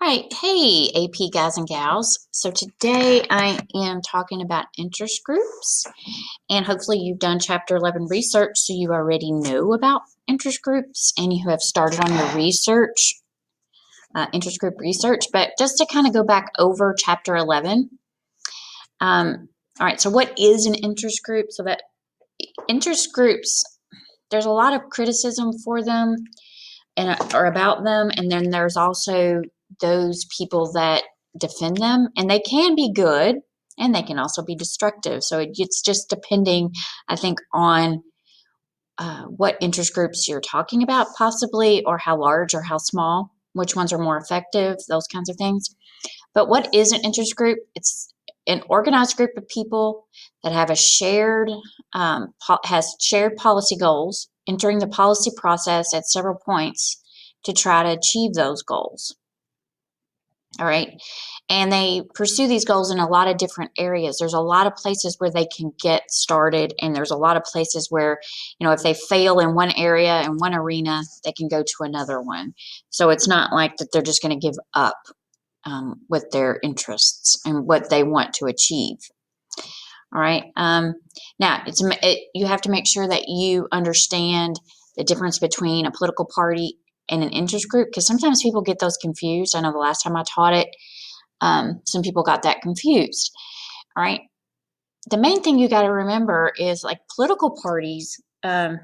All right, hey AP guys and gals. So today I am talking about interest groups, and hopefully you've done Chapter 11 research, so you already know about interest groups and you have started on your research, interest group research. But just to kind of go back over Chapter 11, all right, so what is an interest group? So that interest groups, there's a lot of criticism for them and or about them, and then there's also those people that defend them, and they can be good and they can also be destructive. So it's just depending, I think, on what interest groups you're talking about, possibly, or how large or how small, which ones are more effective, those kinds of things. But what is an interest group? It's an organized group of people that have a shared has shared policy goals, entering the policy process at several points to try to achieve those goals. All right. And they pursue these goals in a lot of different areas. There's a lot of places where they can get started, and there's a lot of places where, if they fail in one area, in one arena, they can go to another one. So it's not like that they're just going to give up with their interests and what they want to achieve. All right. Now, you have to make sure that you understand the difference between a political party and an interest group, because sometimes people get those confused. I know the last time I taught it, some people got that confused. All right. The main thing you got to remember is, like, political parties tend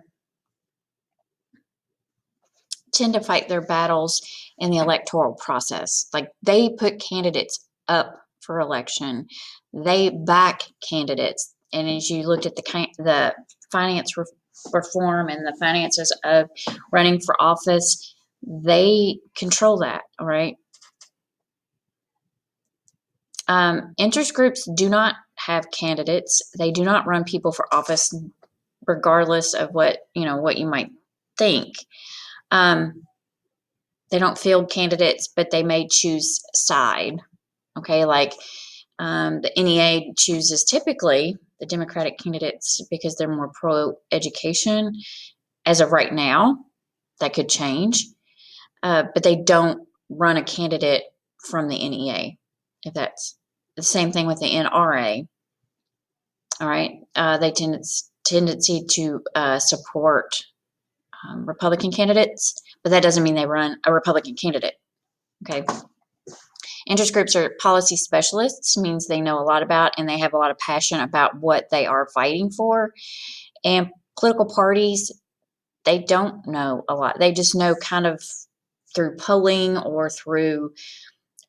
to fight their battles in the electoral process. Like, they put candidates up for election. They back candidates. And as you looked at the finance reform and the finances of running for office, they control that. All right. Interest groups do not have candidates. They do not run people for office, regardless of what you might think. They don't field candidates, but they may choose side. Okay, like the NEA chooses typically the Democratic candidates because they're more pro-education. As of right now, that could change, but they don't run a candidate from the NEA. If that's the same thing with the NRA. All right, they tendency to support Republican candidates, but that doesn't mean they run a Republican candidate. Okay. Interest groups are policy specialists, means they know a lot about and they have a lot of passion about what they are fighting for. And political parties, they don't know a lot. They just know kind of through polling or through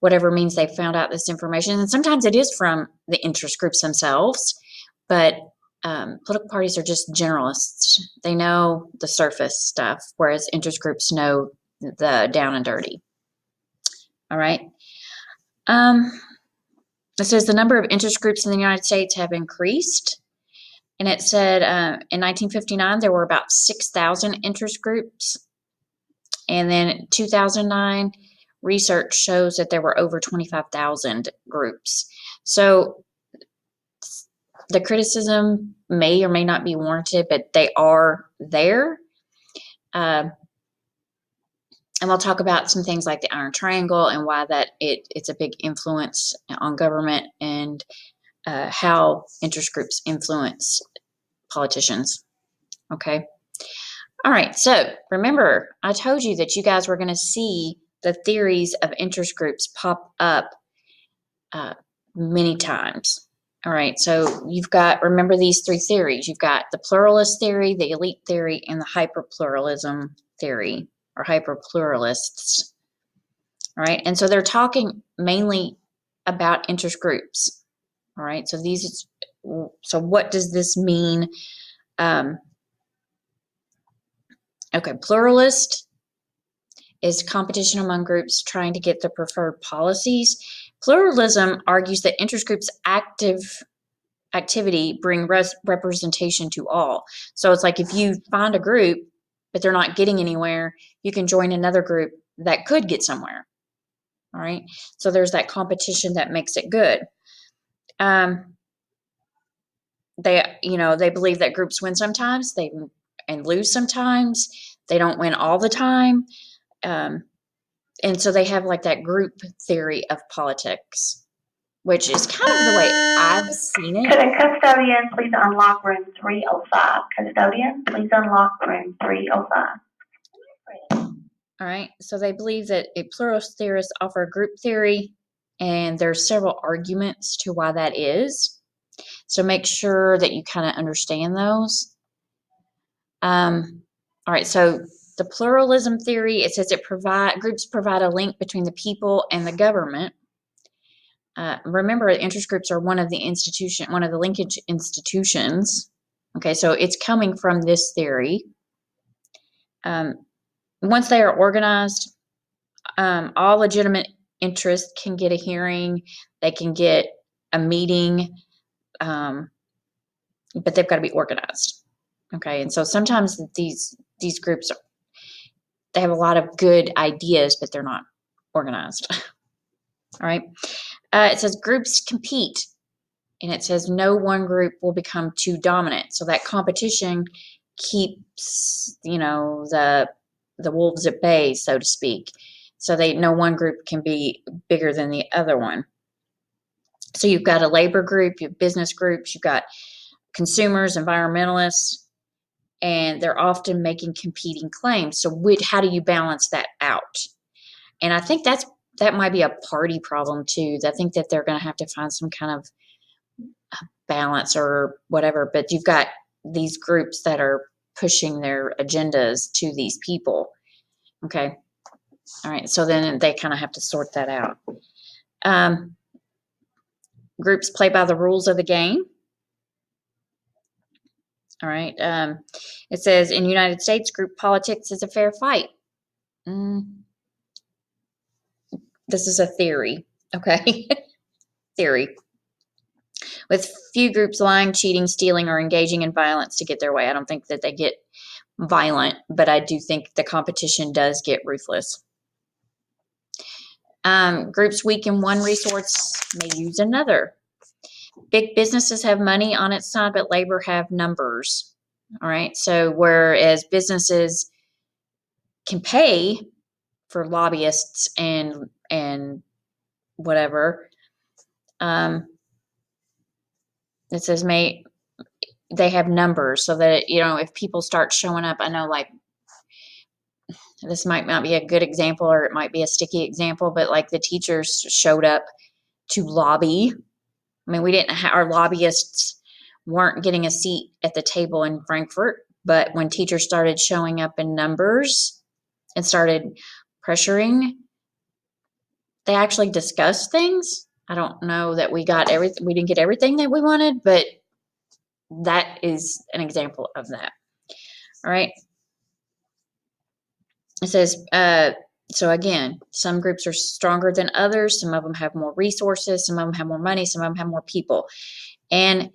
whatever means they found out this information. And sometimes it is from the interest groups themselves, but political parties are just generalists. They know the surface stuff, whereas interest groups know the down and dirty. All right. It says the number of interest groups in the United States have increased. And it said in 1959, there were about 6,000 interest groups. And then in 2009, research shows that there were over 25,000 groups. So the criticism may or may not be warranted, but they are there. And we'll talk about some things like the Iron Triangle and why that it's a big influence on government, and how interest groups influence politicians. Okay. All right. So remember, I told you that you guys were going to see the theories of interest groups pop up many times. All right. So remember these three theories. You've got the pluralist theory, the elite theory, and the hyperpluralism theory, or hyperpluralists. All right. And so they're talking mainly about interest groups. All right. So what does this mean? Okay. Pluralist is competition among groups trying to get the preferred policies. Pluralism argues that interest groups' activity bring representation to all. So it's like, if you find a group, but they're not getting anywhere, you can join another group that could get somewhere. All right. So there's that competition that makes it good. They believe that groups win sometimes, and lose sometimes. They don't win all the time. And so they have like that group theory of politics, which is kind of the way I've seen it. Could a custodian please unlock room 305? Custodian, please unlock room 305. All right, so they believe that a pluralist theorists offer a group theory, and there's several arguments to why that is. So make sure that you kind of understand those. All right, so the pluralism theory, it says groups provide a link between the people and the government. Remember, interest groups are one of the linkage institutions. Okay, so it's coming from this theory. Once they are organized, all legitimate interests can get a hearing. They can get a meeting, but they've got to be organized. Okay, and so sometimes these groups they have a lot of good ideas, but they're not organized. All right. It says groups compete, and it says no one group will become too dominant. So that competition keeps, the wolves at bay, so to speak. So no one group can be bigger than the other one. So you've got a labor group, you have business groups, you've got consumers, environmentalists, and they're often making competing claims. So how do you balance that out? And I think that might be a party problem too. I think that they're going to have to find some kind of balance or whatever. But you've got these groups that are pushing their agendas to these people. Okay. All right. So then they kind of have to sort that out. Groups play by the rules of the game. All right. It says in United States, group politics is a fair fight. This is a theory. Okay. Theory. With few groups lying, cheating, stealing, or engaging in violence to get their way. I don't think that they get violent, but I do think the competition does get ruthless. Groups weak in one resource may use another. Big businesses have money on its side, but labor have numbers. All right. So whereas businesses can pay for lobbyists and whatever, it says they have numbers so that, if people start showing up, I know like this might not be a good example or it might be a sticky example, but like the teachers showed up to lobby. I mean, we didn't our lobbyists weren't getting a seat at the table in Frankfurt, but when teachers started showing up in numbers and started pressuring, they actually discussed things. I don't know that we didn't get everything that we wanted, but that is an example of that. All right. It says, so again, some groups are stronger than others. Some of them have more resources. Some of them have more money. Some of them have more people. And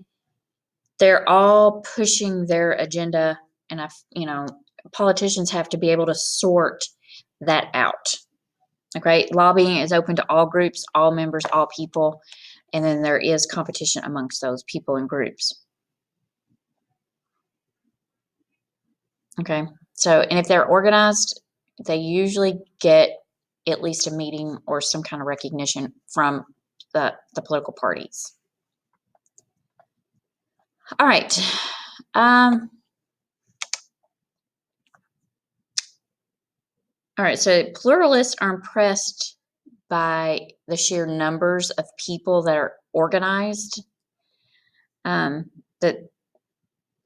they're all pushing their agenda. And politicians have to be able to sort that out. Okay. Lobbying is open to all groups, all members, all people. And then there is competition amongst those people and groups. Okay. So, and if they're organized, they usually get at least a meeting or some kind of recognition from the political parties. All right. All right. So pluralists are impressed by the sheer numbers of people that are organized. The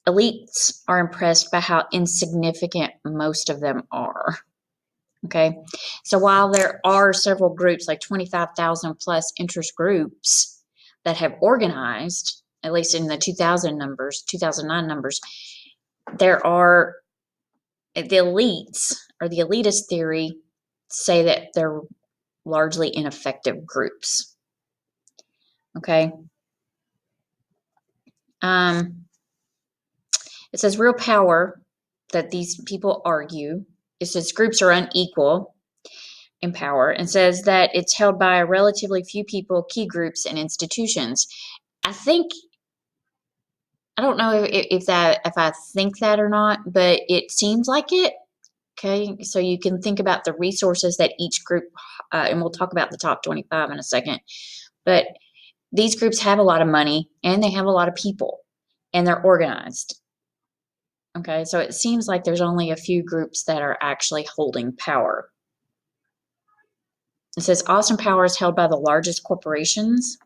elites are impressed by how insignificant most of them are. Okay. So while there are several groups, like 25,000 plus interest groups that have organized, at least in the 2009 numbers, there are the elites or the elitist theory say that they're largely ineffective groups. Okay. It says real power that these people argue. It says groups are unequal in power and says that it's held by relatively few people, key groups, and institutions. I don't know if I think that or not, but it seems like it Okay, so you can think about the resources that each group, and we'll talk about the top 25 in a second, but these groups have a lot of money and they have a lot of people and they're organized. Okay, so it seems like there's only a few groups that are actually holding power. It says awesome power is held by the largest corporations.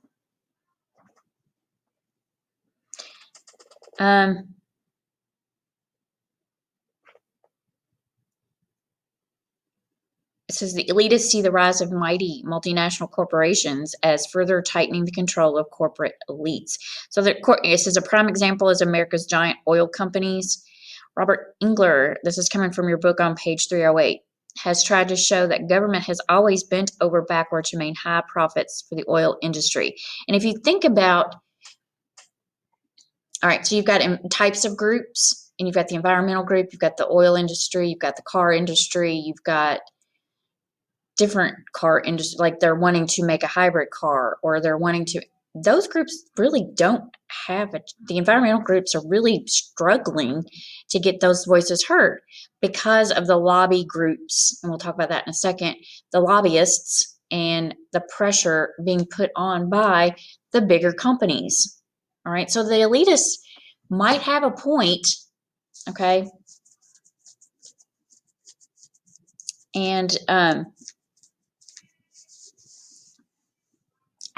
It says the elitists see the rise of mighty multinational corporations as further tightening the control of corporate elites. So it says a prime example is America's giant oil companies. Robert Engler, this is coming from your book on page 308, has tried to show that government has always bent over backward to maintain high profits for the oil industry. And if you think about, all right, so you've got types of groups, and you've got the environmental group, you've got the oil industry, you've got the car industry, you've got different car industry, like they're wanting to make a hybrid car, or they're wanting to, those groups really don't have it. The environmental groups are really struggling to get those voices heard because of the lobby groups, and we'll talk about that in a second, the lobbyists and the pressure being put on by the bigger companies. All right, so the elitists might have a point, okay, and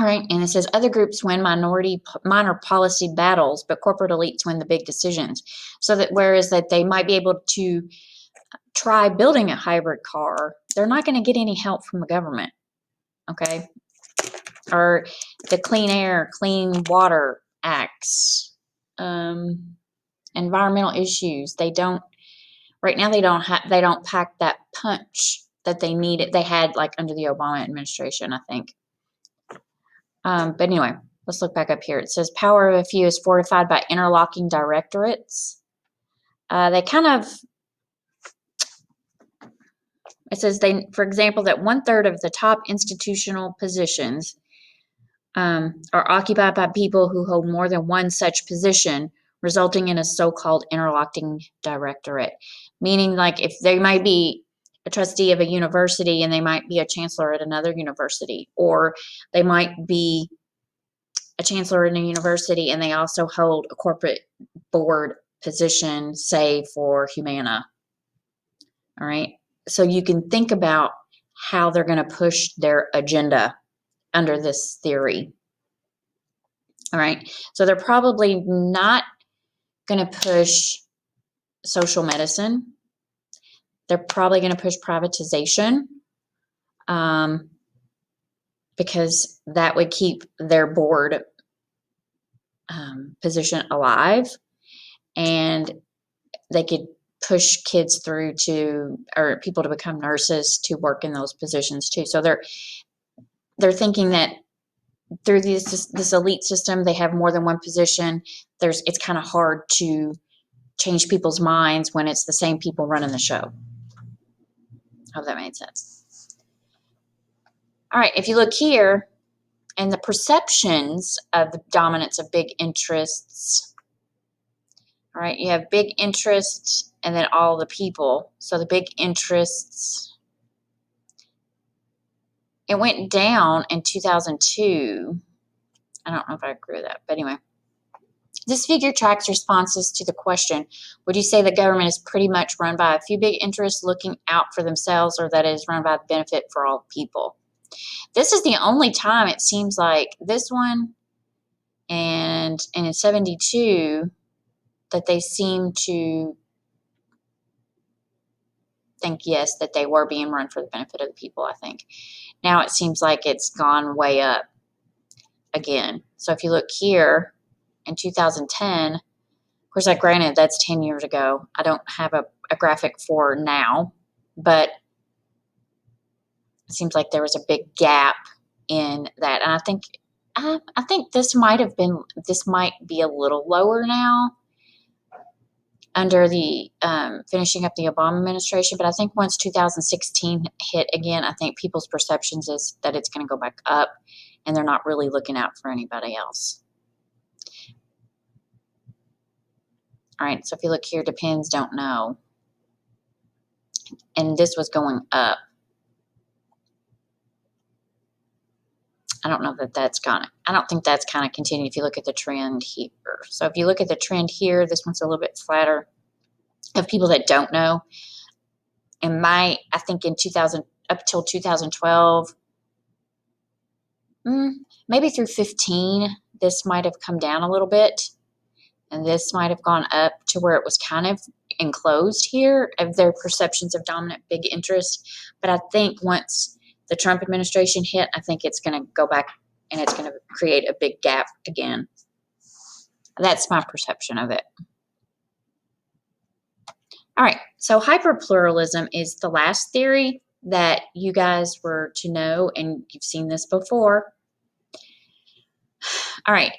all right, and it says other groups win minor policy battles, but corporate elites win the big decisions. So that whereas that they might be able to try building a hybrid car, they're not going to get any help from the government, okay? Or the Clean Air, Clean Water Acts, environmental issues. They don't right now. They don't pack that punch that they needed. They had like under the Obama administration, I think. But anyway, let's look back up here. It says power of a few is fortified by interlocking directorates. It says for example, that 1/3 of the top institutional positions are occupied by people who hold more than one such position, resulting in a so-called interlocking directorate. Meaning, like if they might be a trustee of a university and they might be a chancellor at another university, or they might be a chancellor in a university and they also hold a corporate board position, say for Humana. All right. So you can think about how they're going to push their agenda under this theory. All right. So they're probably not going to push social medicine. They're probably going to push privatization because that would keep their board position alive, and they could push kids through to, or people to become nurses to work in those positions too. So they're thinking that through this elite system, they have more than one position. It's kind of hard to change people's minds when it's the same people running the show. Hope that made sense. All right, if you look here, and the perceptions of the dominance of big interests. All right, you have big interests and then all the people. So the big interests, it went down in 2002. I don't know if I agree with that, but anyway. This figure tracks responses to the question, would you say the government is pretty much run by a few big interests looking out for themselves, or that it is run by the benefit for all people? This is the only time it seems like this one and in 72 that they seem to think, yes, that they were being run for the benefit of the people, I think. Now it seems like it's gone way up again. So if you look here in 2010, of course, granted, that's 10 years ago. I don't have a graphic for now, but it seems like there was a big gap in that. And I think this might be a little lower now under the finishing up the Obama administration. But I think once 2016 hit again, I think people's perceptions is that it's going to go back up, and they're not really looking out for anybody else. All right, so if you look here, depends, don't know. and this was going up. I don't know that that's gonna, I don't think that's kind of continued if you look at the trend here. So if you look at the trend here, this one's a little bit flatter. Of people that don't know, I think in 2000, up till 2012, maybe through 15, this might have come down a little bit. And this might have gone up to where it was kind of enclosed here of their perceptions of dominant big interest. But I think once the Trump administration hit, I think it's going to go back and it's going to create a big gap again. That's my perception of it. All right, so hyperpluralism is the last theory that you guys were to know, and you've seen this before. All right,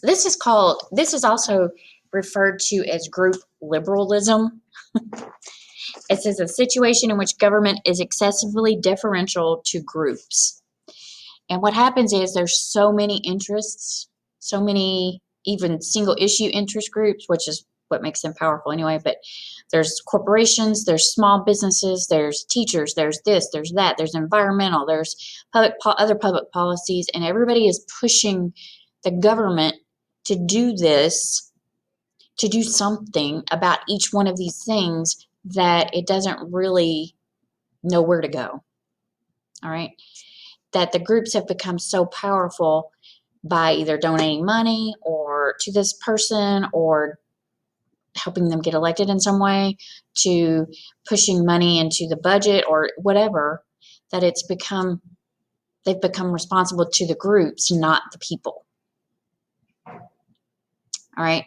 this is also referred to as group liberalism. It says a situation in which government is excessively deferential to groups. And what happens is there's so many interests, so many even single issue interest groups, which is what makes them powerful anyway. But there's corporations, there's small businesses, there's teachers, there's this, there's that, there's environmental, there's other public policies, and everybody is pushing the government to do this, to do something about each one of these things that it doesn't really know where to go. All right. That the groups have become so powerful by either donating money or to this person or helping them get elected in some way, to pushing money into the budget or whatever, that they've become responsible to the groups, not the people. All right.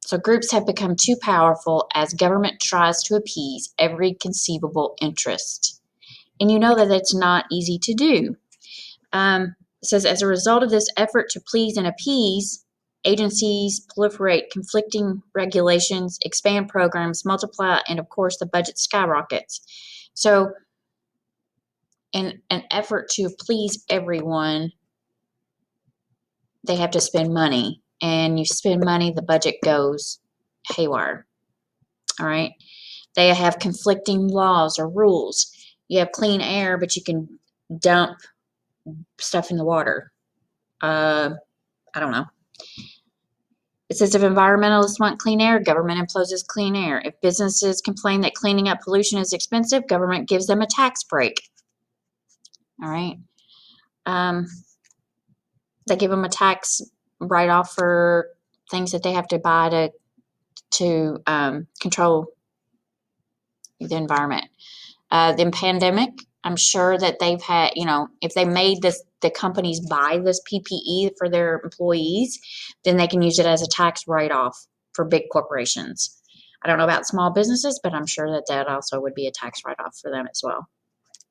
So groups have become too powerful as government tries to appease every conceivable interest. And you know that it's not easy to do. It says, as a result of this effort to please and appease, agencies proliferate conflicting regulations, expand programs, multiply, and of course the budget skyrockets. So in an effort to please everyone, they have to spend money. And you spend money, the budget goes haywire. All right. They have conflicting laws or rules. You have clean air, but you can dump stuff in the water. I don't know. It says if environmentalists want clean air, government imposes clean air. If businesses complain that cleaning up pollution is expensive, government gives them a tax break. All right. They give them a tax write-off for things that they have to buy to control the environment. The pandemic, I'm sure that they've had, if they made the companies buy this PPE for their employees, then they can use it as a tax write-off for big corporations. I don't know about small businesses, but I'm sure that also would be a tax write-off for them as well.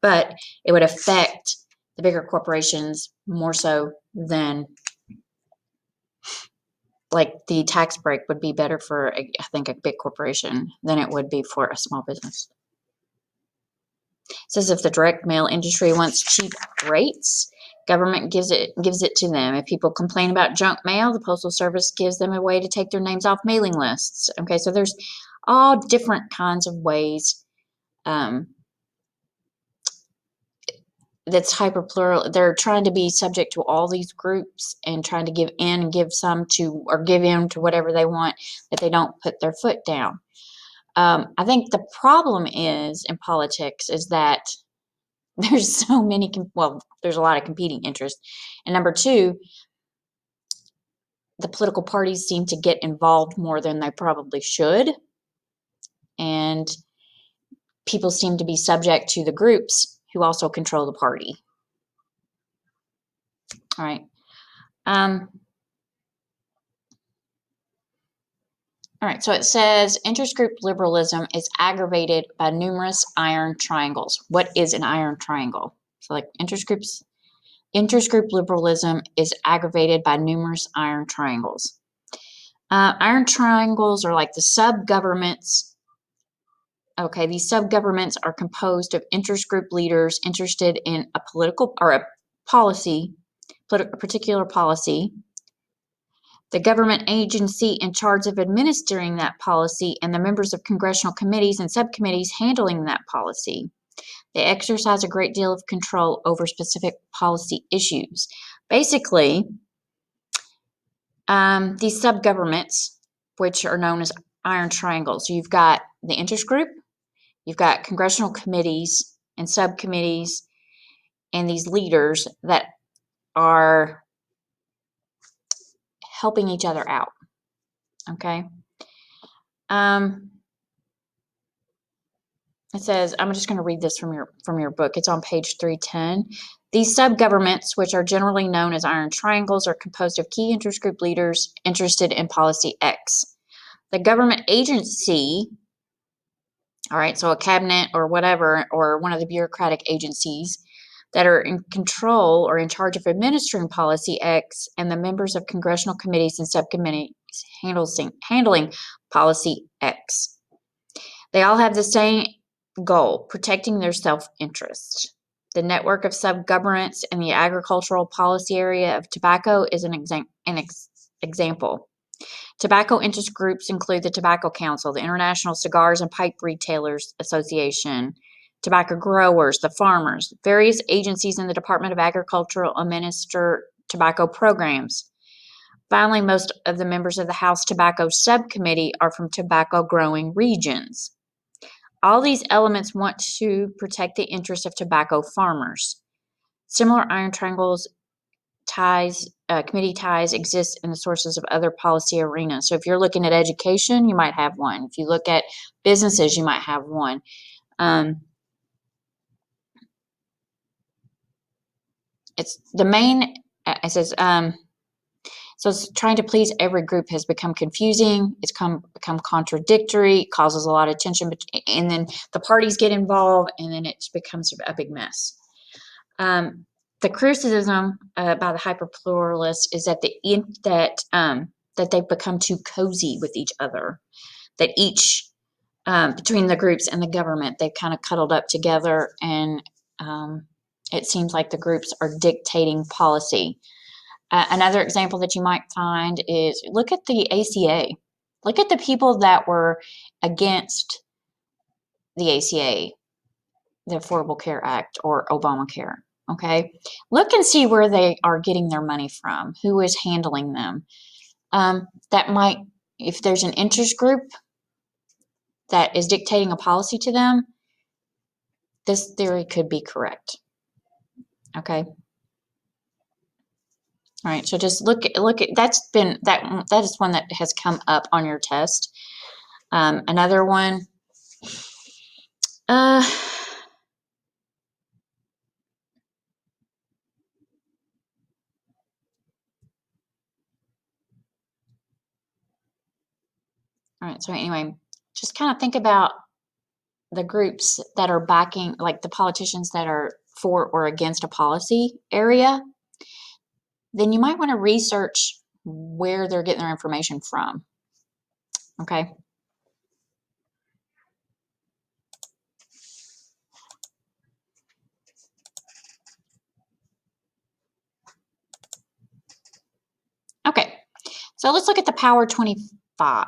But it would affect the bigger corporations more so than, like, the tax break would be better for, I think, a big corporation than it would be for a small business. It says if the direct mail industry wants cheap rates, government gives it to them. If people complain about junk mail, the Postal Service gives them a way to take their names off mailing lists. Okay, so there's all different kinds of ways that's hyperplural. They're trying to be subject to all these groups and trying to give in and give some to, or give in to whatever they want, that they don't put their foot down. I think the problem is in politics is that there's so many, there's a lot of competing interests. And number two, the political parties seem to get involved more than they probably should. And people seem to be subject to the groups who also control the party. All right. All right, so it says interest group liberalism is aggravated by numerous iron triangles. What is an iron triangle? So like interest group liberalism is aggravated by numerous iron triangles. Iron triangles are like the sub-governments. Okay, these sub-governments are composed of interest group leaders interested in a political or a policy, a particular policy. the government agency in charge of administering that policy, and the members of congressional committees and subcommittees handling that policy. They exercise a great deal of control over specific policy issues. Basically, these sub-governments, which are known as iron triangles, you've got the interest group, you've got congressional committees and subcommittees, and these leaders that are helping each other out. Okay. It says, I'm just going to read this from your book. It's on page 310. These sub-governments, which are generally known as iron triangles, are composed of key interest group leaders interested in policy X. The government agency, all right, so a cabinet or whatever, or one of the bureaucratic agencies that are in control or in charge of administering policy X, and the members of congressional committees and subcommittees handling policy X. They all have the same goal, protecting their self-interest. The network of sub-governments in the agricultural policy area of tobacco is an example. Tobacco interest groups include the Tobacco Council, the International Cigars and Pipe Retailers Association, tobacco growers, the farmers. Various agencies in the Department of Agriculture administer tobacco programs. Finally, most of the members of the House Tobacco Subcommittee are from tobacco growing regions. All these elements want to protect the interests of tobacco farmers. Similar iron triangles committee ties exist in the sources of other policy arenas. So if you're looking at education, you might have one. If you look at businesses, you might have one. It's the main, it says, so it's trying to please every group has become confusing. It's become contradictory, causes a lot of tension, and then the parties get involved, and then it becomes a big mess. The criticism by the hyperpluralists is that that they've become too cozy with each other. That each between the groups and the government, they've kind of cuddled up together, and it seems like the groups are dictating policy. Another example that you might find is look at the ACA. Look at the people that were against the ACA, the Affordable Care Act, or Obamacare. Okay, look and see where they are getting their money from, who is handling them. That might, if there's an interest group that is dictating a policy to them, this theory could be correct. Okay. All right, so just look at that is one that has come up on your test. Another one. All right, so anyway, just kind of think about the groups that are backing, like the politicians that are for or against a policy area. Then you might want to research where they're getting their information from. Okay. Okay, so let's look at the Power 25.